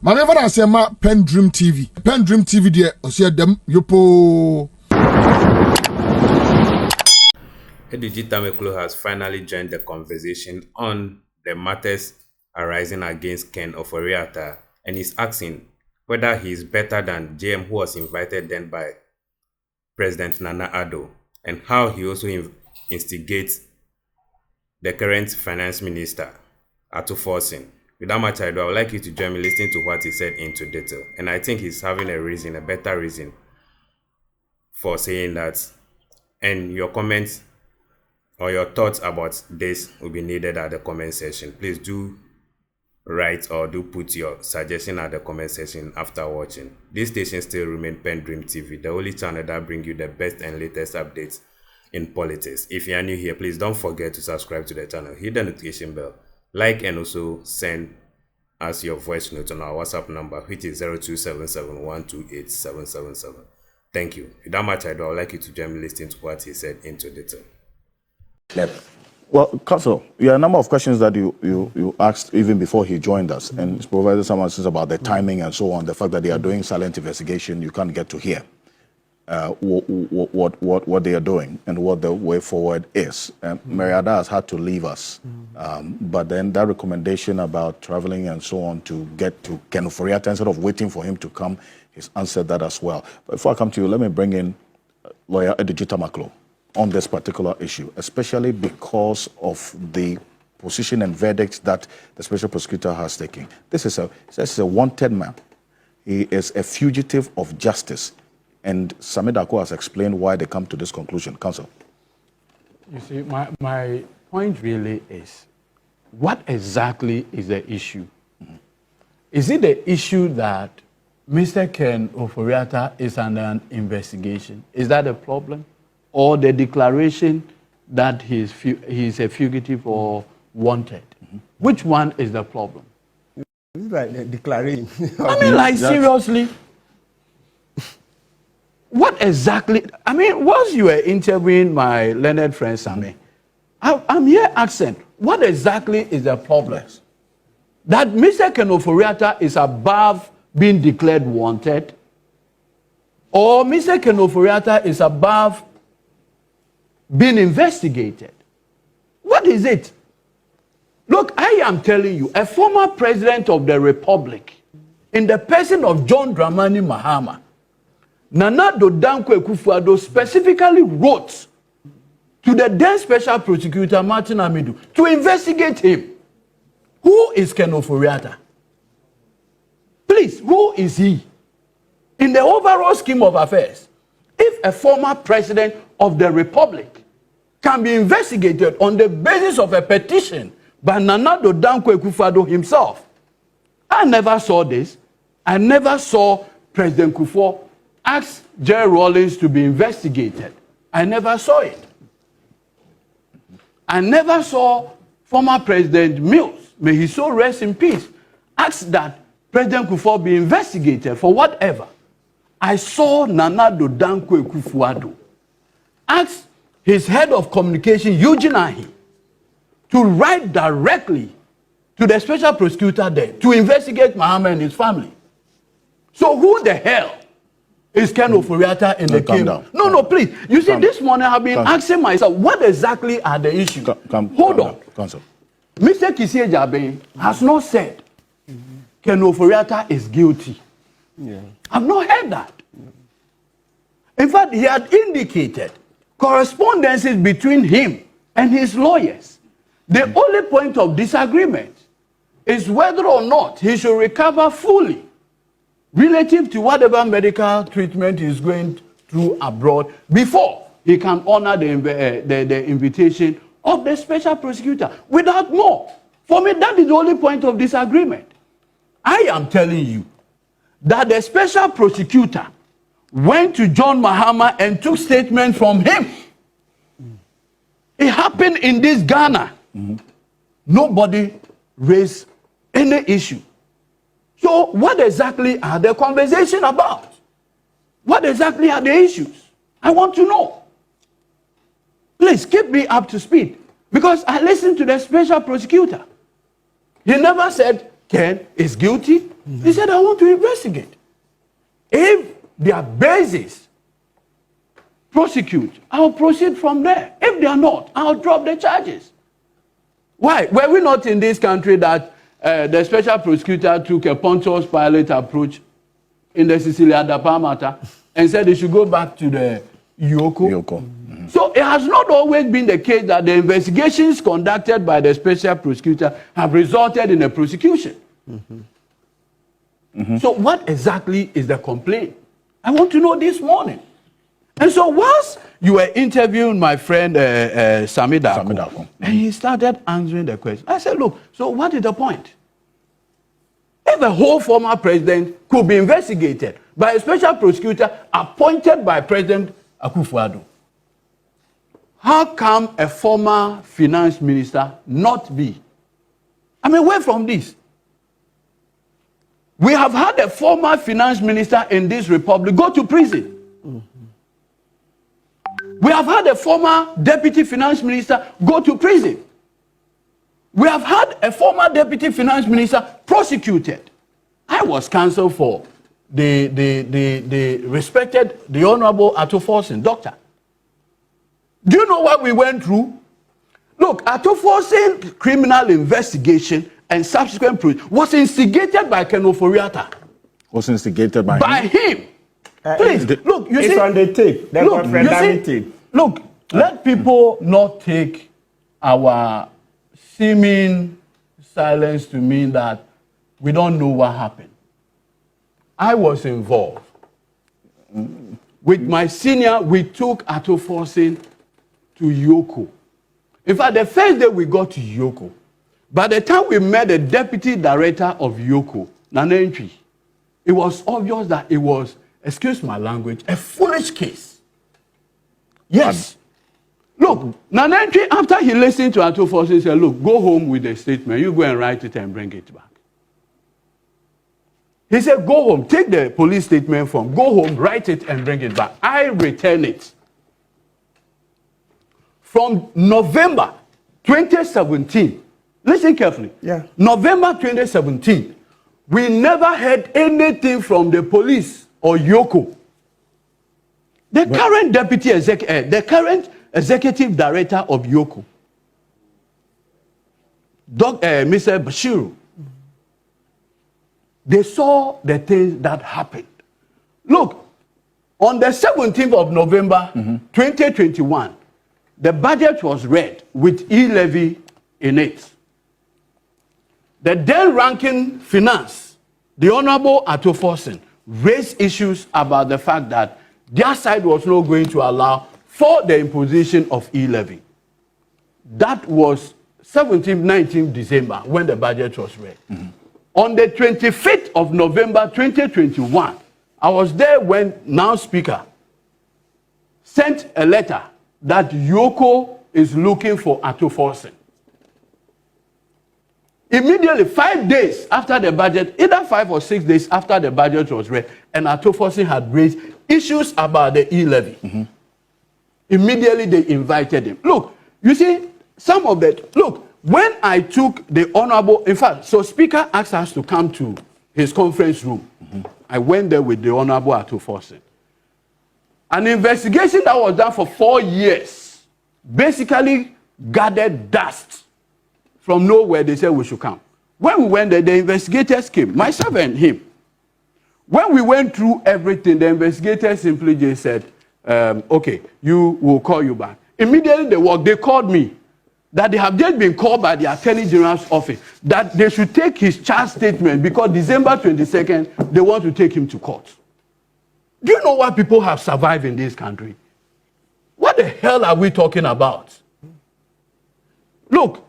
Maneva na sema PENDREAM TV. PENDREAM TV de osia dem yopo. Edudzi has finally joined the conversation on the matters arising against Ken Ofori-Atta, and is asking whether he is better than JM, who was invited then by President Nana Addo, and how he also instigates the current finance minister, Atto Forcing. Without much ado, I would like you to join me listening to what he said into detail. And I think he's having a better reason for saying that. And your comments or your thoughts about this will be needed at the comment section. Please do write or do put your suggestion at the comment section after watching. This station still remains PENDREAM TV, the only channel that brings you the best and latest updates in politics. If you are new here, please don't forget to subscribe to the channel, hit the notification bell, like, and also send us your voice note on our WhatsApp number, which is 0277128777. Thank you. Without much ado, I would like you to join me listening to what he said into detail. Well, Council, you have a number of questions that you asked even before he joined us, and it's provided some answers about the timing and so on, the fact that they are doing silent investigation, you can't get to hear what they are doing and what the way forward is. Mary Ada has had to leave us, but then that recommendation about traveling and so on to get to Ken Ofori-Atta instead of waiting for him to come, he's answered that as well. But before I come to you, let me bring in lawyer Edudzi on this particular issue, especially because of the position and verdict that the special prosecutor has taken. This is a wanted man. He is a fugitive of justice. And Samir Dako has explained why they come to this conclusion. Counsel. You see, my point really is, what exactly is the issue? Is it the issue that Mr. Ken Ofori-Atta is under an investigation? Is that a problem? Or the declaration that he's a fugitive or wanted? Which one is the problem? It's like the declaration. I mean, like, seriously? What exactly? I mean, once you were interviewing my learned friend Samir, I'm here asking, what exactly is the problem? Yes. That Mr. Ken Ofori-Atta is above being declared wanted, or Mr. Ken Ofori-Atta is above being investigated? What is it? Look, I am telling you, a former president of the Republic, in the person of John Dramani Mahama, Nana Dankwa Akufo-Addo specifically wrote to the then special prosecutor Martin Amidu to investigate him. Who is Ken Ofori-Atta? Please, who is he? In the overall scheme of affairs, if a former president of the Republic can be investigated on the basis of a petition by Nana Dankwa Akufo-Addo himself, I never saw this. I never saw President Kufuor ask Jerry Rawlings to be investigated. I never saw it. I never saw former President Mills, may he so rest in peace, ask that President Kufuor be investigated for whatever. I saw Nana Dankwa Akufo-Addo ask his head of communication, Eugene Ahi, to write directly to the special prosecutor there to investigate Mahama and his family. So who the hell is Ken Ofori-Atta in the case? No, please. You see, this morning I've been asking myself, what exactly are the issues? Hold on. Counsel. Mr. Kisie Jabe has not said Ken Ofori-Atta is guilty. Yeah. I've not heard that. In fact, he had indicated correspondences between him and his lawyers. The only point of disagreement is whether or not he should recover fully relative to whatever medical treatment he's going through abroad before he can honor the invitation of the special prosecutor without more. For me, that is the only point of disagreement. I am telling you that the special prosecutor went to John Mahama and took statement from him. It happened in this Ghana. Nobody raised any issue. So what exactly are the conversation about? What exactly are the issues? I want to know. Please keep me up to speed, because I listened to the special prosecutor. He never said Ken is guilty. He said, I want to investigate. If their basis prosecute, I'll proceed from there. If they are not, I'll drop the charges. Why? Were we not in this country that the special prosecutor took a Pontius Pilate approach in the Cecilia Dapa matter and said they should go back to the Yoko? Mm-hmm. So it has not always been the case that the investigations conducted by the special prosecutor have resulted in a prosecution. Mm-hmm. Mm-hmm. So what exactly is the complaint? I want to know this morning. And so whilst you were interviewing my friend Sami Dako, and he started answering the question, I said, look, so what is the point? If a whole former president could be investigated by a special prosecutor appointed by President Akufo-Addo, how come a former finance minister not be? I mean, where from this? We have had a former finance minister in this republic go to prison. Mm-hmm. We have had a former deputy finance minister go to prison. We have had a former deputy finance minister prosecuted. I was counsel for the respected, the Honorable Atto-Forson, doctor. Do you know what we went through? Look, Atto-Forson criminal investigation and subsequent proof was instigated by Ken Ofori-Atta. Was instigated by him. Please, look, you it's see, on the tape. Look, let people not take our seeming silence to mean that we don't know what happened. I was involved. With my senior, we took Atto-Forson to Yoko. In fact, the first day we got to Yoko, by the time we met the deputy director of Yoko, Nanentwi, it was obvious that it was, excuse my language, a foolish case. Yes. Look, Nanentwi, after he listened to Atto-Forson, said, look, go home with the statement. You go and write it and bring it back. He said, go home, take the police statement form, go home, write it and bring it back. I return it. From November 2017, listen carefully. Yeah. November 2017, we never heard anything from the police or Yoko. The current executive director of Yoko, Mr. Bashiru, they saw the things that happened. Look, on the 17th of November, 2021, the budget was read with e-levy in it. The then ranking finance, the Honorable Atto-Forson, raised issues about the fact that their side was not going to allow for the imposition of e-levy. That was 17th, 19th December when the budget was read. Mm-hmm. On the 25th of November 2021, I was there when now Speaker sent a letter that Yoko is looking for Atto-Forson. Immediately, 5 days after the budget, either 5 or 6 days after the budget was read, and Atto-Forson had raised issues about the e-levy. Mm-hmm. Immediately, they invited him. Look, you see, some of that. Look, when I took the Honorable, in fact, so Speaker asked us to come to his conference room. Mm-hmm. I went there with the Honorable Atto-Forson. An investigation that was done for 4 years basically gathered dust from nowhere. They said we should come. When we went there, the investigators came, myself and him. When we went through everything, the investigators simply just said, okay, we'll call you back. Immediately they called me, that they have just been called by the Attorney General's office, that they should take his charge statement because December 22nd, they want to take him to court. Do you know what people have survived in this country? What the hell are we talking about? Look,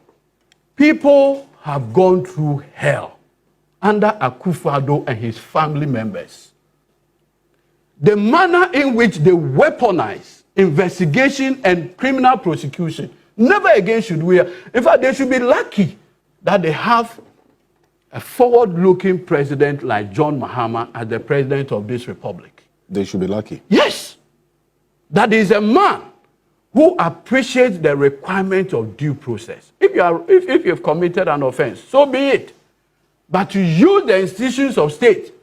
people have gone through hell under Akufo-Addo and his family members. The manner in which they weaponize investigation and criminal prosecution, never again should we. In fact, they should be lucky that they have a forward-looking president like John Mahama as the president of this republic. They should be lucky. Yes. That is a man who appreciates the requirement of due process. If you have committed an offense, so be it. but to use the institutions of state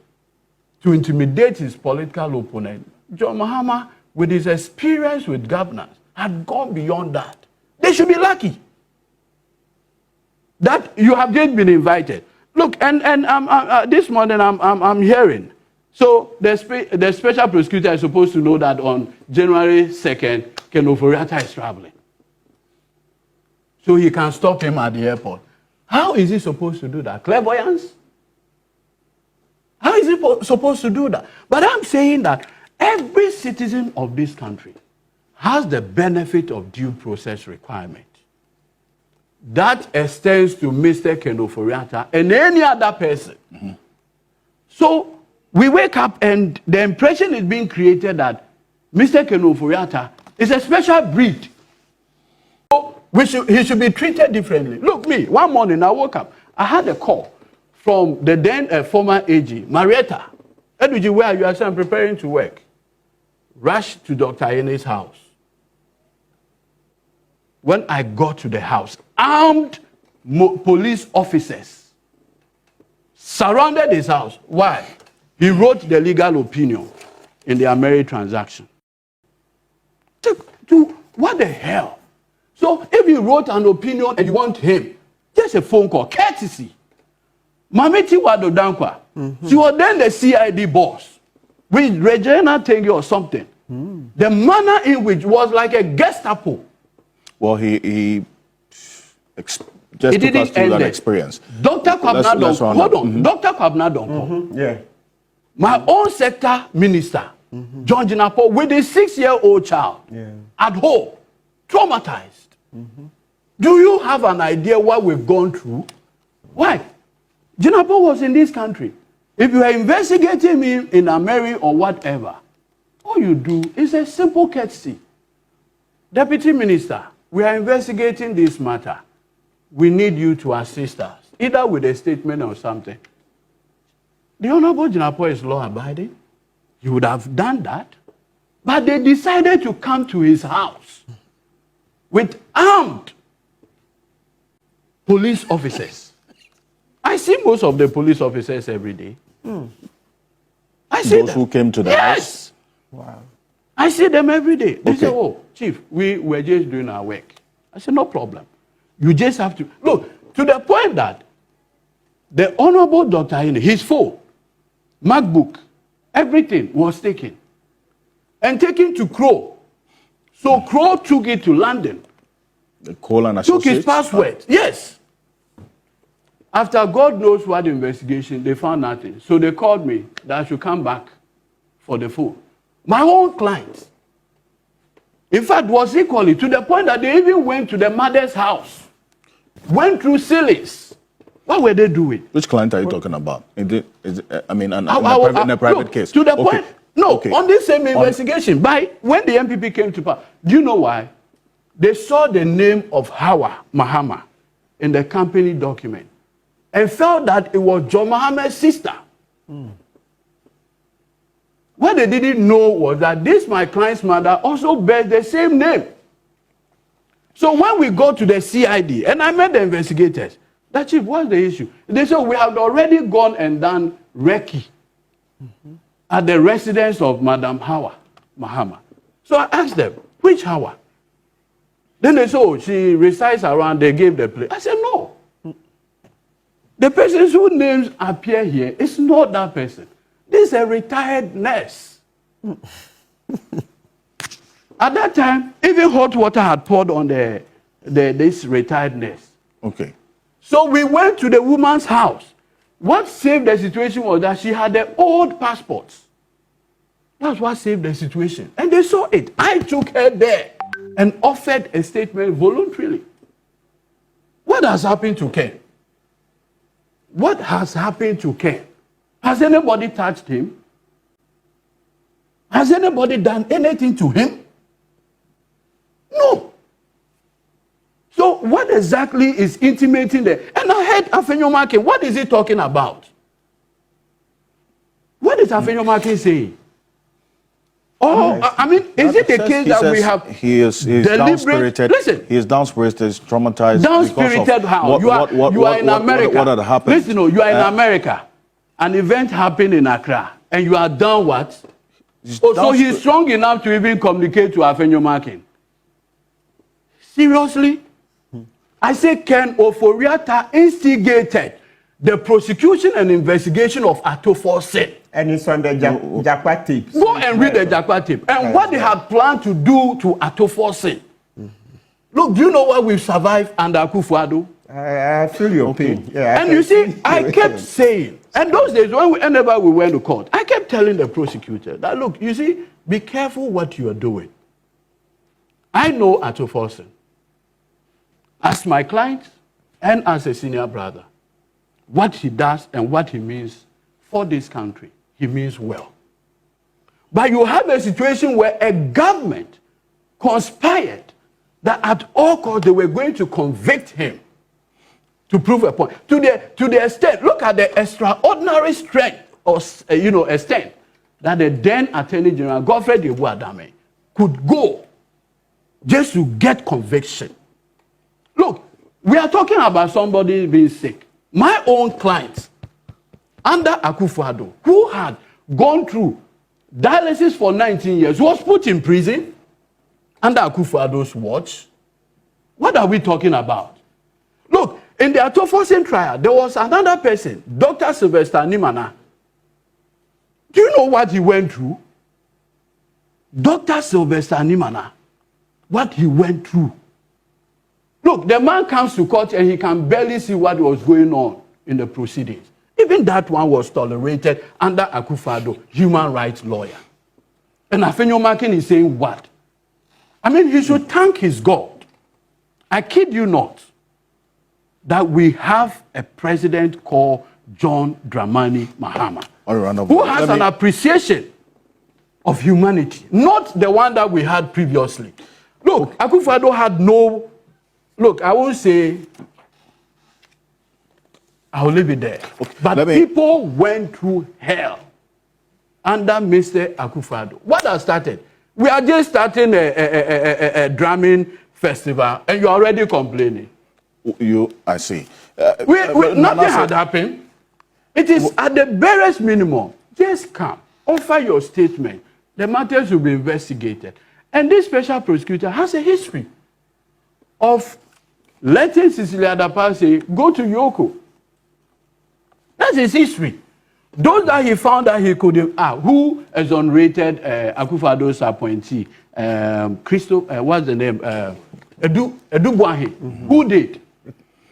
to intimidate his political opponent. John Mahama, with his experience with governance, had gone beyond that. They should be lucky that you have just been invited. Look, and this morning I'm hearing. So the special prosecutor is supposed to know that on January 2nd, Ken Ofori-Atta is traveling. So he can stop him at the airport. How is he supposed to do that? Clairvoyance? How is he supposed to do that? But I'm saying that every citizen of this country has the benefit of due process requirement. That extends to Mr. Ken Ofori-Atta and any other person. Mm-hmm. So we wake up and the impression is being created that Mr. Ken Ofori-Atta is a special breed. So he should be treated differently. Look, me, one morning I woke up, I had a call from the then former AG, Marietta. Edudzi, where are you? I said, I'm preparing to work. Rush to Dr. Ayene's house. When I got to the house, armed police officers surrounded his house. Why? He wrote the legal opinion in the Ameri transaction. What the hell? So if you wrote an opinion and you want him, just a phone call, courtesy. Mameti Wadodankwa, she was then the CID boss with Regina Tengi or something. The manner in which was like a Gestapo. Well, he just took us through that experience. Dr. Kwabena, hold on. Dr. Kwabena, yeah. My own sector minister, John Jinapo, with a 6-year-old child at home, traumatized. Do you have an idea what we've gone through? Why? Jinapo was in this country. If you are investigating me in Ameri or whatever, all you do is a simple courtesy. Deputy Minister, we are investigating this matter. We need you to assist us, either with a statement or something. The Honorable Jinapo is law-abiding. He would have done that. But they decided to come to his house with armed police officers. I see most of the police officers every day. I see those who came to the house? Wow. I see them every day. They say, oh, Chief, we were just doing our work. I said, no problem. You just have to. Look, to the point that the Honorable Dr. Ayine, his phone, MacBook, everything was taken. And taken to Crow. So Crow took it to London. The Coal and Took Associates? his password. Yes. After God knows what investigation, they found nothing. So they called me that I should come back for the phone. My own client, in fact, was equally to the point that they even went to the mother's house, went through ceilings. What were they doing? Which client are you talking about? In a private case? To the point, on this same investigation, when the MPP came to power, do you know why? They saw the name of Hawa Mahama in the company document and felt that it was John Mahama's sister. What they didn't know was that this, my client's mother, also bears the same name. So when we go to the CID, and I met the investigators, that Chief, what's the issue? They said, we have already gone and done recce at the residence of Madam Hawa Mahama. So I asked them, which Hawa? Then they said, oh, she resides around, they gave the place. I said, no. The persons whose names appear here, it's not that person. This is a retired nurse. At that time, even hot water had poured on this retired nurse. Okay. So we went to the woman's house. What saved the situation was that she had the old passports. That's what saved the situation. And they saw it. I took her there and offered a statement voluntarily. What has happened to Ken? What has happened to Ken? Has anybody touched him? Has anybody done anything to him? No. So what exactly is intimating there? And I heard Afenyomake, what is he talking about? What is Afenyomake saying? Oh, I mean, is it the case that we have he is down-spirited? Listen. He is down-spirited, he's traumatized. Down-spirited how? You are in America. What had happened? Listen, you are in America. An event happened in Accra, and you are down what? So he's strong enough to even communicate to Afenyo Markin. Seriously? I say Ken Ofori-Atta instigated the prosecution and investigation of Atto-Forsen. And it's on the Jakpa tapes. Go and read the Jakpa tape. And what they had planned to do to Atto-Forsen. Look, do you know what we've survived under Akufo-Addo? I feel your pain. Yeah, and you see, I kept saying, and those days, whenever we went to court, I kept telling the prosecutor that, look, you see, be careful what you are doing. I know Atto-Forsen as my client and as a senior brother. What he does and what he means for this country, he means well. But you have a situation where a government conspired that at all costs they were going to convict him to prove a point. To the extent, look at the extraordinary strength or extent that the then Attorney General Godfrey Adame could go just to get conviction. Look, we are talking about somebody being sick. My own client, under Akufo-Addo, who had gone through dialysis for 19 years, was put in prison under Akufo-Addo's watch. What are we talking about? Look, in the Atto-Forsen trial, there was another person, Dr. Sylvester Nimana. Do you know what he went through? Dr. Sylvester Nimana, what he went through. Look, the man comes to court and he can barely see what was going on in the proceedings. Even that one was tolerated under Akufo-Addo, human rights lawyer. And Afenyo Markin is saying what? I mean, he should thank his God. I kid you not, that we have a president called John Dramani Mahama, who has an appreciation of humanity, not the one that we had previously. Look, Akufo-Addo had no... Look, I won't say... I'll leave it there. Okay, but people went through hell under Mr. Akufo-Addo. What has started? We are just starting a drumming festival, and you're already complaining. I see. Nothing had happened. It is at the barest minimum. Just come, offer your statement. The matters will be investigated. And this special prosecutor has a history of letting Cecilia Adapa say, go to Yoko. That's his history. Those that he found that he could who exonerated Akufo-Addo's appointee, what's the name? Edudzi. Who did?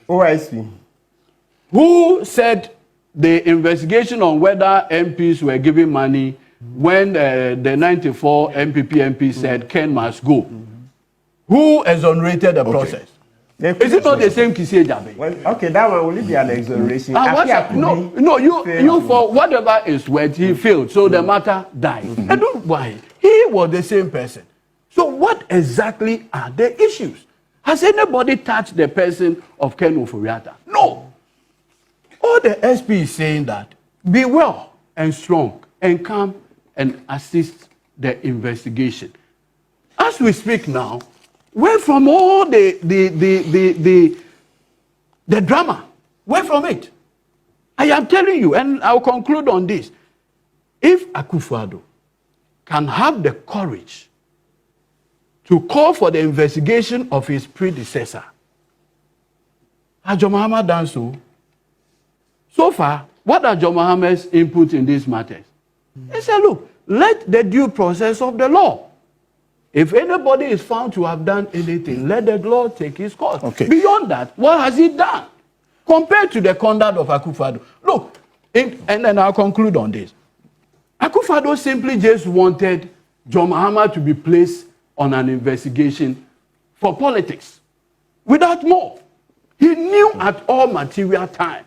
OIC. Who said the investigation on whether MPs were giving money when the 94 MP said Ken must go? Who exonerated the process? Is it not the same Kissie Jabe? Well, okay, that will only be an exoneration. No, you for whatever is worth, he failed, so the matter died. And don't why he was the same person. So what exactly are the issues? Has anybody touched the person of Ken Ofori-Atta? No. All the SP is saying that be well and strong and come and assist the investigation. As we speak now, where from all the drama? Where from it? I am telling you, and I'll conclude on this. If Akufo-Addo can have the courage to call for the investigation of his predecessor, has John Mahama done so? So far, what are John Mahama's input in these matters? He said, look, let the due process of the law. If anybody is found to have done anything, let the law take its course. Okay. Beyond that, what has he done? Compared to the conduct of Akufo-Addo. Look, and then I'll conclude on this. Akufo-Addo simply just wanted John Mahama to be placed on an investigation for politics. Without more. He knew at all material time.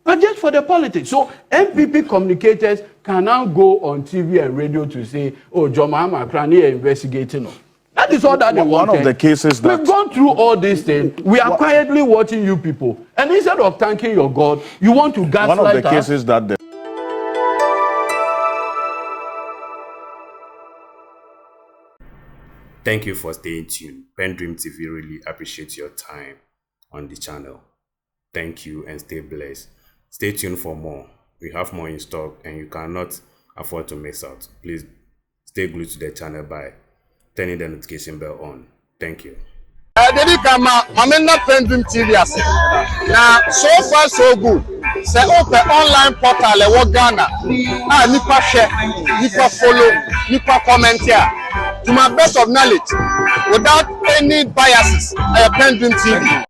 But just for the politics. So MPP communicators can now go on TV and radio to say, oh, John Mahama Krani investigating. That is all that they wanted. One of the cases that... We've gone through all these things. We are quietly watching you people. And instead of thanking your God, you want to gaslight us. One of the cases that... Thank you for staying tuned. PENDREAM TV really appreciates your time on the channel. Thank you and stay blessed. Stay tuned for more. We have more in stock and you cannot afford to miss out. Please stay glued to the channel by turning the notification bell on. Thank you. PENDREAM TV now, so far so good. Say open online portal e Ghana. Nipa share, nipa follow, nipa comment here. To my best of knowledge, without any biases, PENDREAM TV.